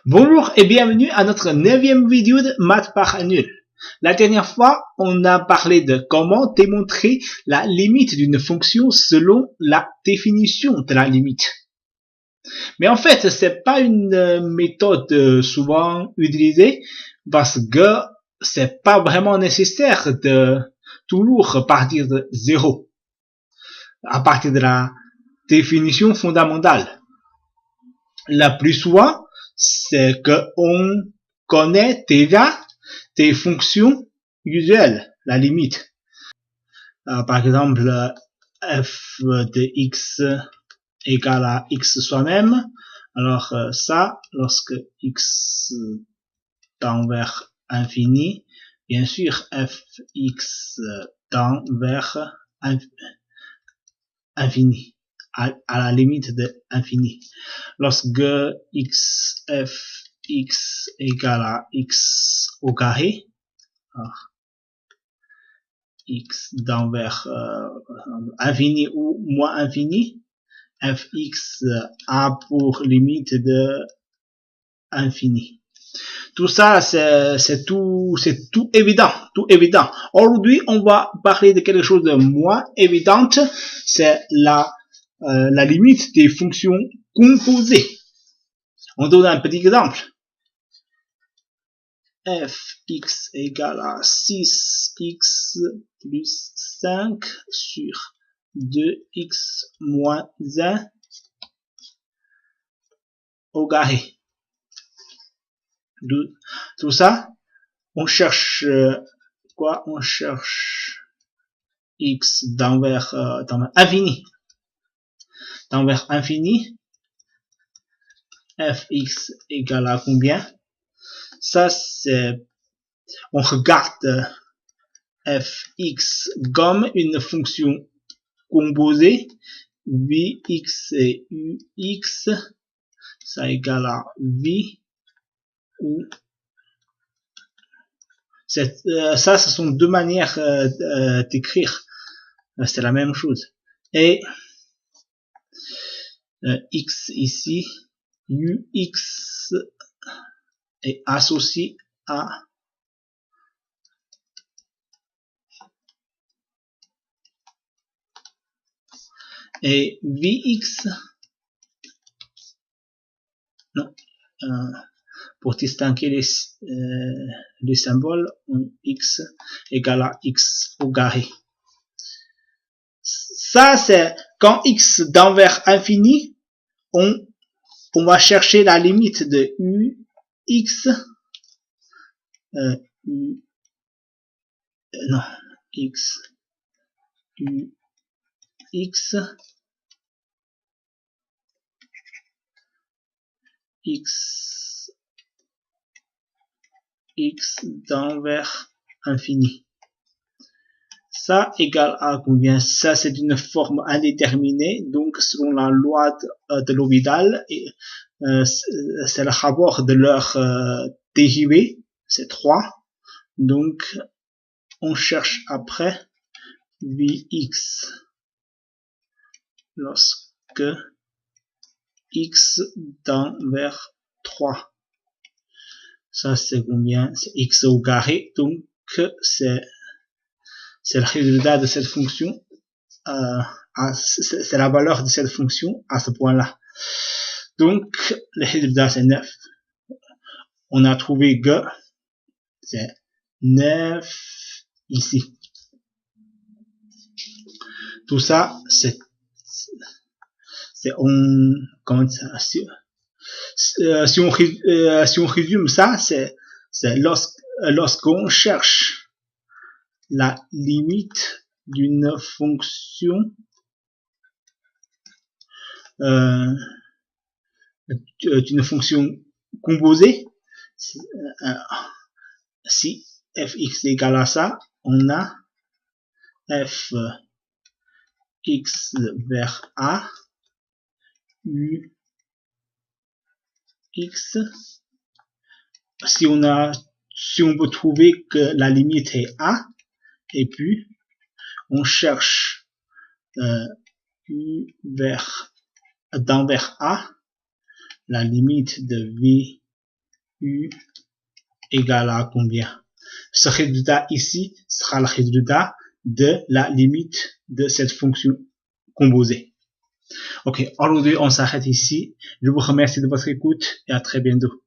Bonjour et bienvenue à notre 9e vidéo de maths par nul. La dernière fois, on a parlé de comment démontrer la limite d'une fonction selon la définition de la limite. Mais en fait, c'est pas une méthode souvent utilisée parce que c'est pas vraiment nécessaire de toujours partir de zéro à partir de la définition fondamentale. La plus souvent, c'est qu'on connaît déjà des fonctions usuelles, la limite. Par exemple, f de x égale à x soi-même. Alors ça, lorsque x tend vers infini, bien sûr, fx tend vers infini, à la limite de infini. Lorsque fx égale à x au carré, alors, x tend vers infini ou moins infini, fx a pour limite de infini. Tout ça, c'est tout évident, tout évident. Aujourd'hui, on va parler de quelque chose de moins évident, c'est la limite des fonctions composées. On donne un petit exemple. Fx égale à 6x plus 5 sur 2x moins 1 au carré. Tout ça, on cherche quoi? On cherche x tend vers infini. Tend vers infini. Fx égale à combien? Ça, c'est, on regarde fx comme une fonction composée. Vx et ux, ça égale à v ou ça, ce sont deux manières d'écrire. C'est la même chose. Et x ici, ux est associé à et vx, non, pour distinguer les symboles, x égale à x au carré. Ça, c'est quand x tend vers infini, on va chercher la limite de ux, non, x, ux, x tend vers infini. Ça égale à combien? Ça, c'est une forme indéterminée, donc selon la loi de L'Hopital, c'est le rapport de leur dérivée, c'est 3. Donc, on cherche après Vx lorsque x tend vers 3. Ça, c'est combien? C'est x au carré, donc c'est le résultat de cette fonction, c'est la valeur de cette fonction à ce point-là. Donc, le résultat, c'est 9. On a trouvé que c'est 9 ici. Tout ça, c'est comment ça, si on résume ça, c'est lorsqu'on cherche la limite d'une fonction composée. Si fx égale à ça, on a f x vers a u x. Si on peut trouver que la limite est a, et puis on cherche u vers a, la limite de v U égale à combien? Ce résultat ici sera le résultat de la limite de cette fonction composée. Ok, aujourd'hui on s'arrête ici. Je vous remercie de votre écoute et à très bientôt.